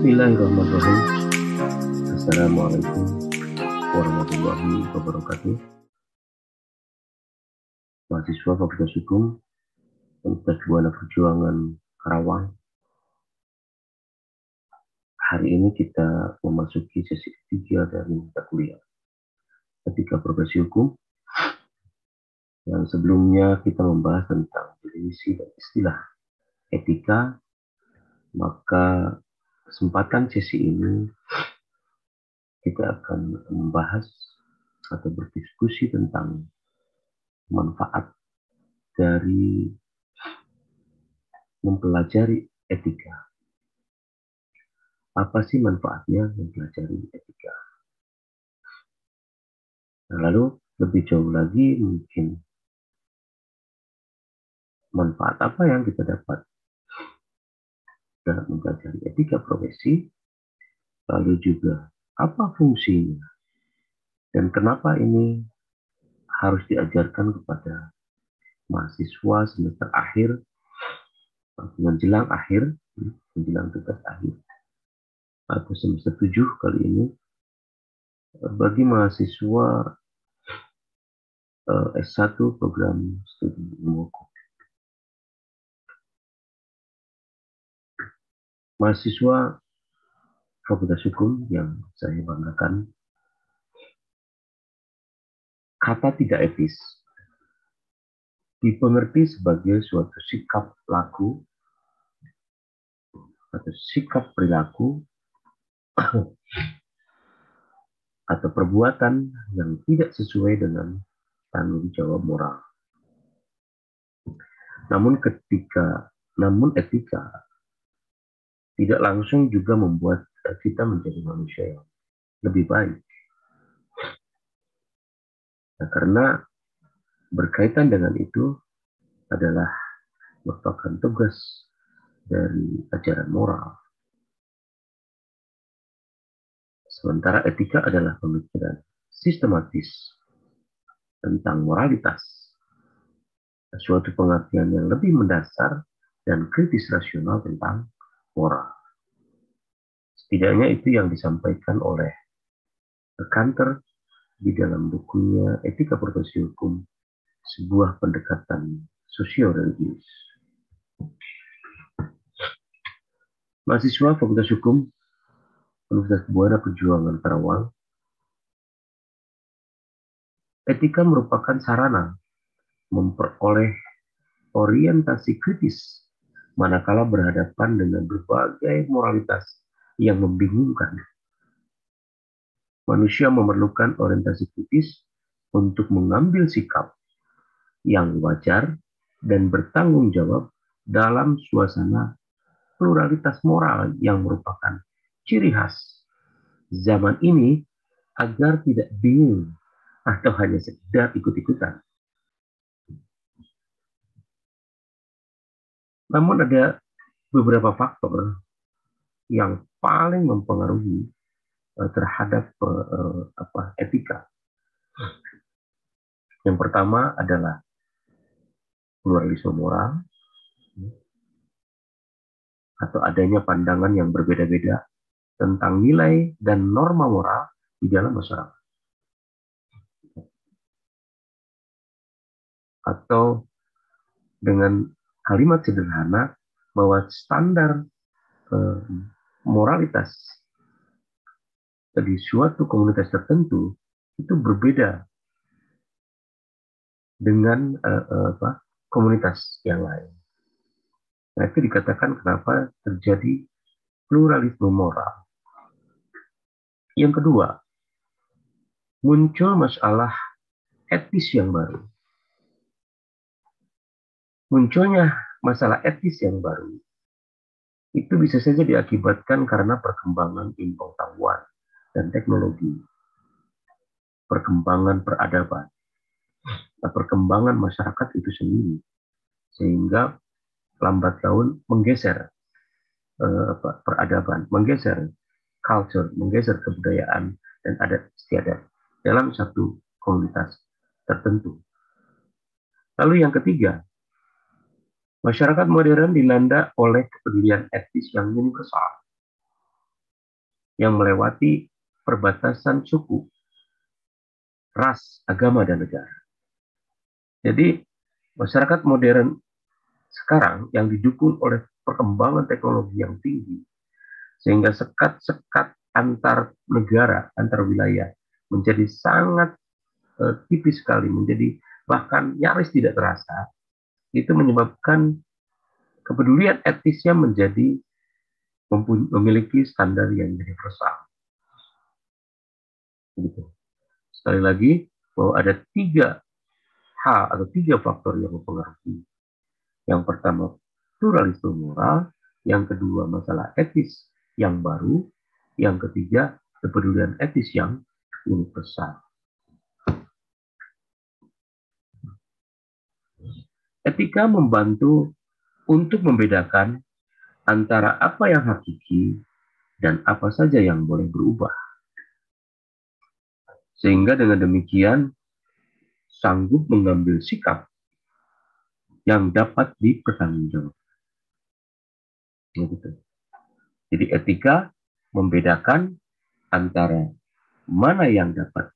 Bismillahirrahmanirrahim. Assalamualaikum warahmatullahi wabarakatuh. Mahasiswa Fakultas Hukum Universitas Buana Perjuangan Karawang. Hari ini kita memasuki sesi ketiga dari mata kuliah Etika Profesi Hukum. Yang sebelumnya kita membahas tentang definisi dan istilah etika, maka kesempatan sesi ini kita akan membahas atau berdiskusi tentang manfaat dari mempelajari etika. Apa sih manfaatnya mempelajari etika? Nah, lalu lebih jauh lagi, mungkin manfaat apa yang kita dapat dalam mempelajari etika profesi, lalu juga apa fungsinya, dan kenapa ini harus diajarkan kepada mahasiswa semester akhir, menjelang tugas akhir, atau semester 7 kali ini, bagi mahasiswa S1 program studi ilmu hukum. Mahasiswa Fakultas Hukum yang saya banggakan, kata tidak etis dipengerti sebagai suatu sikap laku atau sikap perilaku atau perbuatan yang tidak sesuai dengan tanggung jawab moral. Namun etika tidak langsung juga membuat kita menjadi manusia yang lebih baik. Nah, karena berkaitan dengan itu adalah merupakan tugas dari ajaran moral. Sementara etika adalah pemikiran sistematis tentang moralitas, suatu pengertian yang lebih mendasar dan kritis rasional tentang moral. Setidaknya itu yang disampaikan oleh Kanter di dalam bukunya Etika Profesi Hukum, sebuah pendekatan sosio-religius. Mahasiswa Fakultas Hukum Universitas Buana Perjuangan Karawang, etika merupakan sarana memperoleh orientasi kritis manakala berhadapan dengan berbagai moralitas yang membingungkan. Manusia memerlukan orientasi kritis untuk mengambil sikap yang wajar dan bertanggung jawab dalam suasana pluralitas moral yang merupakan ciri khas zaman ini, agar tidak bingung atau hanya sekedar ikut-ikutan. Namun ada beberapa faktor yang paling mempengaruhi terhadap etika. Yang pertama adalah pluralisme moral, atau adanya pandangan yang berbeda-beda tentang nilai dan norma moral di dalam masyarakat. Atau dengan kalimat sederhana, bahwa standar moralitas di suatu komunitas tertentu itu berbeda dengan komunitas yang lain. Nah, itu dikatakan kenapa terjadi pluralisme moral. Yang kedua, muncul masalah etis yang baru. Munculnya masalah etis yang baru itu bisa saja diakibatkan karena perkembangan ilmu pengetahuan dan teknologi, perkembangan peradaban, perkembangan masyarakat itu sendiri, sehingga lambat laun menggeser peradaban, menggeser culture, menggeser kebudayaan dan adat istiadat dalam satu komunitas tertentu. Lalu yang ketiga, masyarakat modern dilanda oleh kepedulian etis yang universal. yang melewati perbatasan suku, ras, agama, dan negara. Jadi, masyarakat modern sekarang yang didukung oleh perkembangan teknologi yang tinggi, sehingga sekat-sekat antar negara, antar wilayah menjadi sangat tipis sekali, menjadi bahkan nyaris tidak terasa. Itu menyebabkan kepedulian etisnya menjadi memiliki standar yang universal. Gitu. Sekali lagi, bahwa ada 3 hal atau 3 faktor yang mempengaruhi. Yang pertama, pluralisme moral. Yang kedua, masalah etis yang baru. Yang ketiga, kepedulian etis yang universal. Etika membantu untuk membedakan antara apa yang hakiki dan apa saja yang boleh berubah. Sehingga dengan demikian, sanggup mengambil sikap yang dapat dipertanggungjawabkan. Gitu. Jadi etika membedakan antara mana yang dapat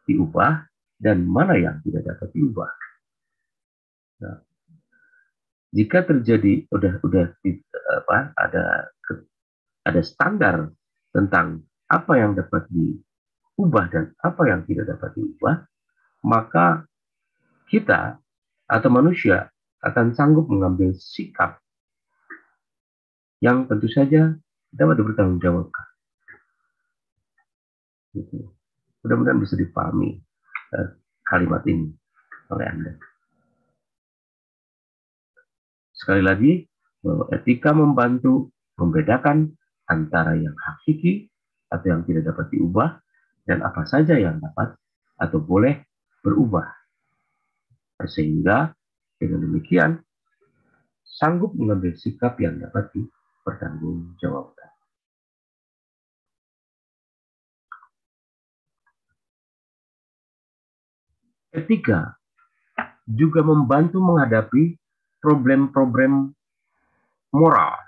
diubah dan mana yang tidak dapat diubah. Nah, jika terjadi ada standar tentang apa yang dapat diubah dan apa yang tidak dapat diubah, maka kita atau manusia akan sanggup mengambil sikap yang tentu saja dapat dipertanggungjawabkan. Gitu. Mudah-mudahan bisa dipahami kalimat ini oleh Anda. Sekali lagi, bahwa etika membantu membedakan antara yang hakiki atau yang tidak dapat diubah dan apa saja yang dapat atau boleh berubah. Sehingga dengan demikian sanggup mengambil sikap yang dapat dipertanggungjawabkan. Etika juga membantu menghadapi problem-problem moral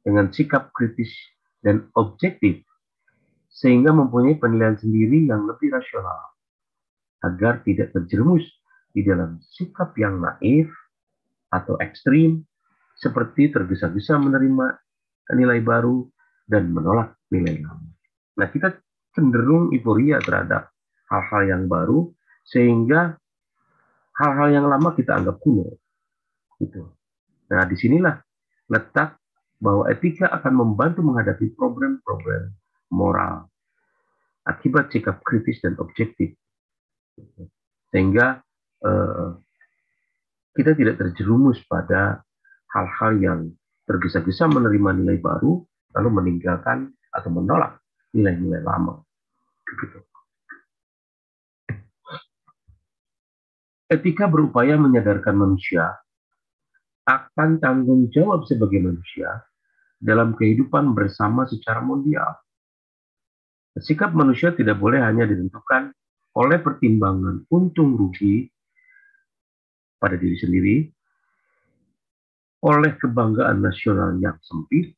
dengan sikap kritis dan objektif, sehingga mempunyai penilaian sendiri yang lebih rasional, agar tidak terjerumus di dalam sikap yang naif atau ekstrim, seperti tergesa-gesa menerima nilai baru dan menolak nilai lama. Nah, kita cenderung euforia terhadap hal-hal yang baru, sehingga hal-hal yang lama kita anggap kuno. Gitu. Nah, disinilah letak bahwa etika akan membantu menghadapi problem-problem moral akibat sikap kritis dan objektif. Sehingga kita tidak terjerumus pada hal-hal yang tergesa-gesa menerima nilai baru, lalu meninggalkan atau menolak nilai-nilai lama. Begitu. Etika berupaya menyadarkan manusia akan tanggung jawab sebagai manusia dalam kehidupan bersama secara mondial. Sikap manusia tidak boleh hanya ditentukan oleh pertimbangan untung rugi pada diri sendiri, oleh kebanggaan nasional yang sempit,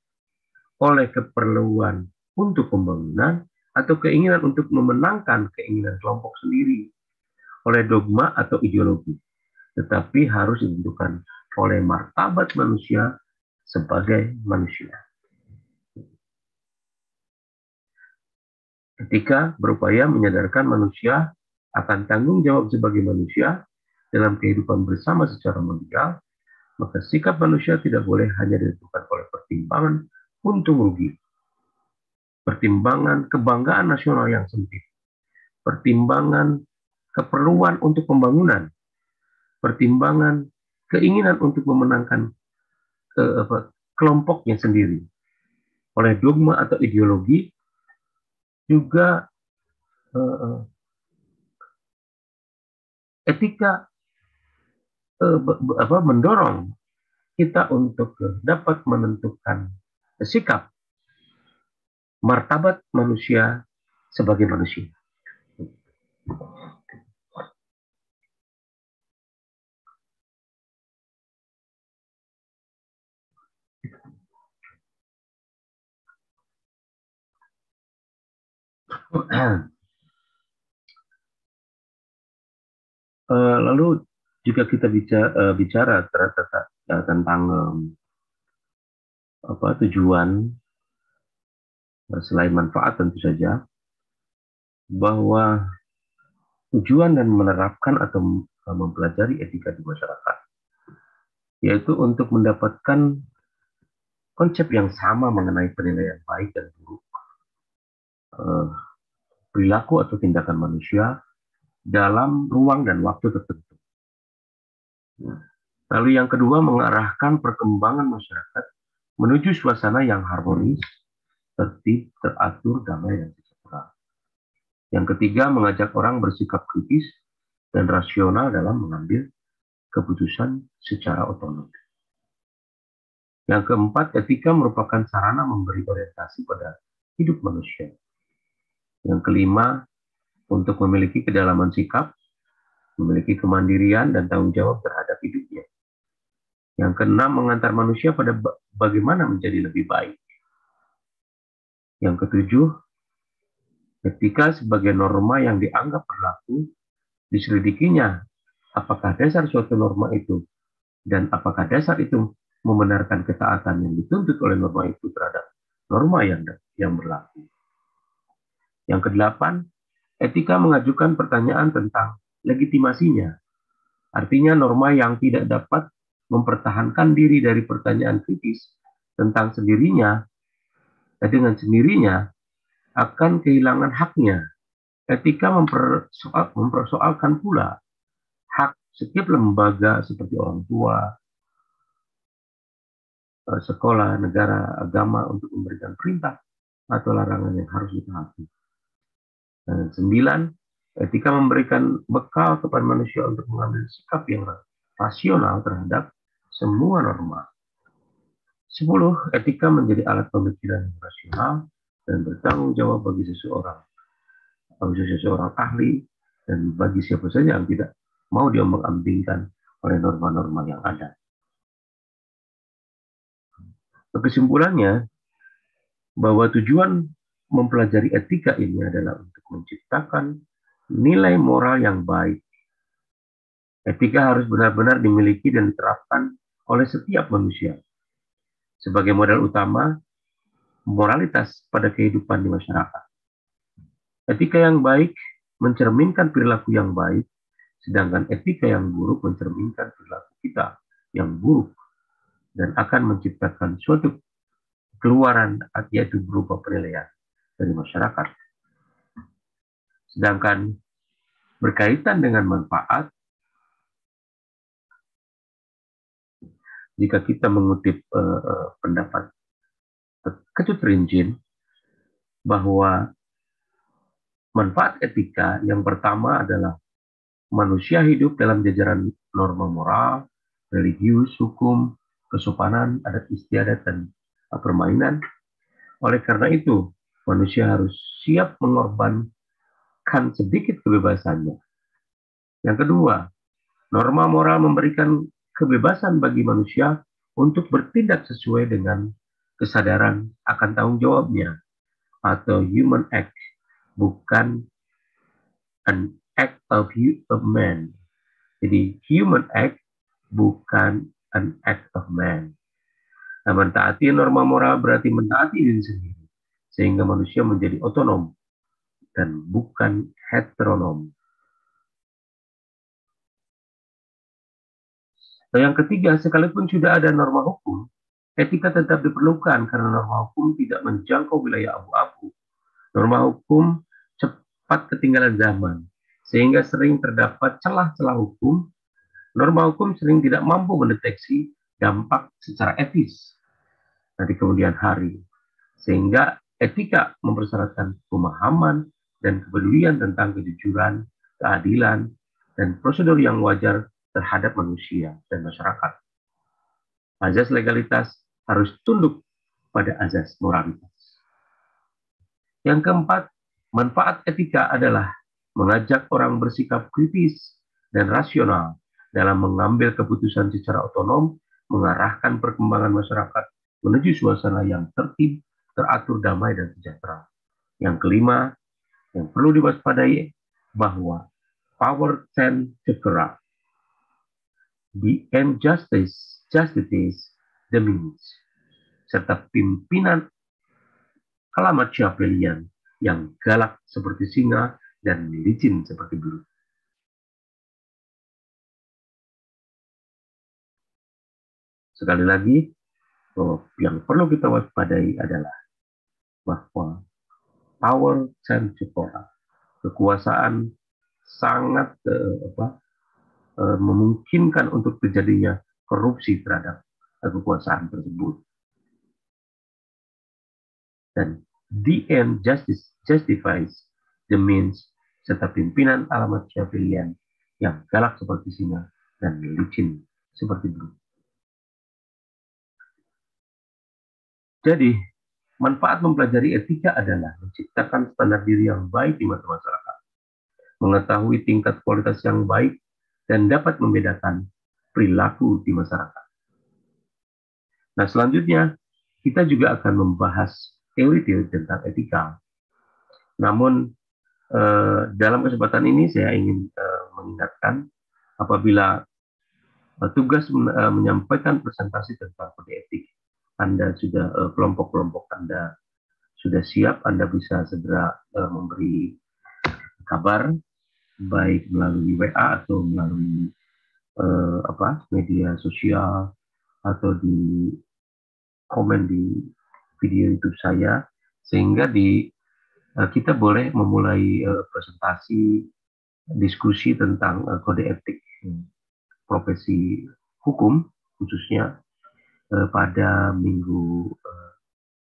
oleh keperluan untuk pembangunan, atau keinginan untuk memenangkan keinginan kelompok sendiri, oleh dogma atau ideologi, tetapi harus ditentukan oleh martabat manusia sebagai manusia. Etika berupaya menyadarkan manusia akan tanggung jawab sebagai manusia dalam kehidupan bersama secara mondial, maka sikap manusia tidak boleh hanya ditentukan oleh pertimbangan untung rugi, pertimbangan kebanggaan nasional yang sempit, pertimbangan keperluan untuk pembangunan, pertimbangan keinginan untuk memenangkan kelompoknya sendiri, oleh dogma atau ideologi, juga etika mendorong kita untuk dapat menentukan sikap martabat manusia sebagai manusia. Lalu jika kita bicara tentang tujuan selain manfaat tentu saja, bahwa tujuan dan menerapkan atau mempelajari etika di masyarakat, yaitu untuk mendapatkan konsep yang sama mengenai penilaian baik dan buruk, perilaku atau tindakan manusia dalam ruang dan waktu tertentu. Lalu yang kedua, mengarahkan perkembangan masyarakat menuju suasana yang harmonis, tertib, teratur, damai, dan sejahtera. Yang ketiga, mengajak orang bersikap kritis dan rasional dalam mengambil keputusan secara otonom. Yang keempat, etika merupakan sarana memberi orientasi pada hidup manusia. Yang kelima, untuk memiliki kedalaman sikap, memiliki kemandirian dan tanggung jawab terhadap hidupnya. Yang keenam, mengantar manusia pada bagaimana menjadi lebih baik. Yang ketujuh, etika sebagai norma yang dianggap berlaku, diselidikinya apakah dasar suatu norma itu dan apakah dasar itu membenarkan ketaatan yang dituntut oleh norma itu terhadap norma yang berlaku. Yang kedelapan, etika mengajukan pertanyaan tentang legitimasinya. Artinya norma yang tidak dapat mempertahankan diri dari pertanyaan kritis tentang sendirinya, dan dengan sendirinya akan kehilangan haknya. Etika mempersoalkan pula hak setiap lembaga seperti orang tua, sekolah, negara, agama untuk memberikan perintah atau larangan yang harus ditaati. Dan 9, etika memberikan bekal kepada manusia untuk mengambil sikap yang rasional terhadap semua norma. 10, etika menjadi alat pemikiran yang rasional dan bertanggung jawab bagi seseorang ahli dan bagi siapa saja yang tidak mau diombang-ambingkan oleh norma-norma yang ada. Kesimpulannya, bahwa tujuan mempelajari etika ini adalah untuk menciptakan nilai moral yang baik. Etika harus benar-benar dimiliki dan diterapkan oleh setiap manusia. Sebagai modal utama, moralitas pada kehidupan di masyarakat. Etika yang baik mencerminkan perilaku yang baik, sedangkan etika yang buruk mencerminkan perilaku kita yang buruk dan akan menciptakan suatu keluaran, yaitu berupa penilaian dari masyarakat. Sedangkan berkaitan dengan manfaat, jika kita mengutip pendapat Ketut Rinjin, bahwa manfaat etika yang pertama adalah manusia hidup dalam jajaran norma moral, religius, hukum, kesopanan, adat istiadat, dan permainan. Oleh karena itu, manusia harus siap mengorbankan sedikit kebebasannya. Yang kedua, norma moral memberikan kebebasan bagi manusia untuk bertindak sesuai dengan kesadaran akan tanggung jawabnya, atau human act, bukan an act of man. Jadi human act bukan an act of man. Nah, mentaati norma moral berarti mentaati diri sendiri, sehingga manusia menjadi otonom dan bukan heteronom. Yang ketiga, sekalipun sudah ada norma hukum, etika tetap diperlukan karena norma hukum tidak menjangkau wilayah abu-abu. Norma hukum cepat ketinggalan zaman, sehingga sering terdapat celah-celah hukum. Norma hukum sering tidak mampu mendeteksi dampak secara etis di kemudian hari, sehingga etika mempersyaratkan pemahaman dan kepedulian tentang kejujuran, keadilan, dan prosedur yang wajar terhadap manusia dan masyarakat. Azas legalitas harus tunduk pada azas moralitas. Yang keempat, manfaat etika adalah mengajak orang bersikap kritis dan rasional dalam mengambil keputusan secara otonom, mengarahkan perkembangan masyarakat menuju suasana yang tertib, teratur, damai, dan sejahtera. Yang kelima, Yang perlu diwaspadai bahwa power tend to corrupt. The injustice justice the means, serta pimpinan alamat Machiavellian yang galak seperti singa dan licin seperti belut. Sekali lagi, yang perlu kita waspadai adalah bahwa power tend to corrupt. Kekuasaan sangat memungkinkan untuk terjadinya korupsi terhadap kekuasaan tersebut. Dan the end justifies the means, serta pimpinan alamat Machiavellian yang galak seperti singa dan licin seperti belut. Jadi, manfaat mempelajari etika adalah menciptakan standar diri yang baik di mata masyarakat, mengetahui tingkat kualitas yang baik, dan dapat membedakan perilaku di masyarakat. Nah, selanjutnya, kita juga akan membahas teori-teori tentang etika. Namun, dalam kesempatan ini saya ingin mengingatkan, apabila tugas menyampaikan presentasi tentang kode etik, Anda sudah kelompok-kelompok Anda sudah siap, Anda bisa segera memberi kabar, baik melalui WA atau melalui media sosial atau di komen di video YouTube saya, sehingga kita boleh memulai presentasi diskusi tentang kode etik profesi hukum, khususnya pada minggu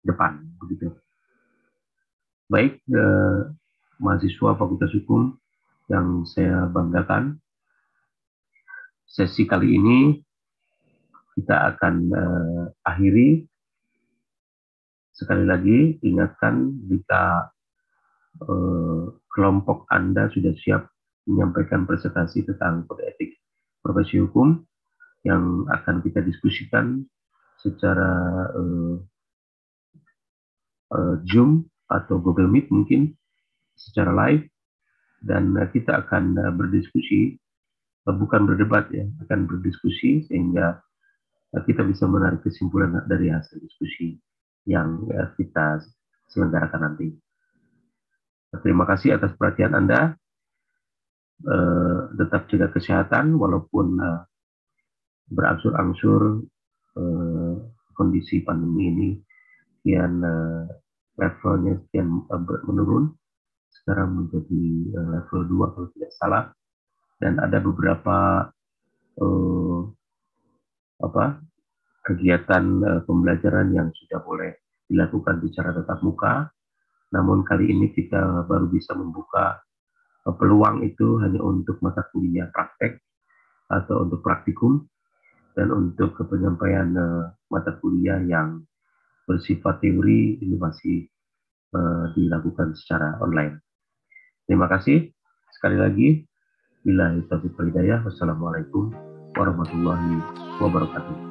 depan, begitu. Baik, mahasiswa Fakultas Hukum yang saya banggakan, sesi kali ini kita akan akhiri. Sekali lagi, ingatkan jika kelompok Anda sudah siap menyampaikan presentasi tentang kode etik profesi hukum yang akan kita diskusikan secara Zoom atau Google Meet mungkin secara live, dan kita akan berdiskusi, bukan berdebat ya, akan berdiskusi sehingga kita bisa menarik kesimpulan dari hasil diskusi yang kita selenggarakan nanti. Terima kasih atas perhatian Anda. Tetap jaga kesehatan walaupun berangsur-angsur kondisi pandemi ini kian levelnya kian menurun, sekarang menjadi level 2 kalau tidak salah, dan ada beberapa kegiatan pembelajaran yang sudah boleh dilakukan secara tatap muka. Namun kali ini kita baru bisa membuka peluang itu hanya untuk mata kuliah praktek atau untuk praktikum, dan untuk penyampaian mata kuliah yang bersifat teori ini masih dilakukan secara online. Terima kasih sekali lagi. Billahi taufiq wal hidayah. Wassalamualaikum warahmatullahi wabarakatuh.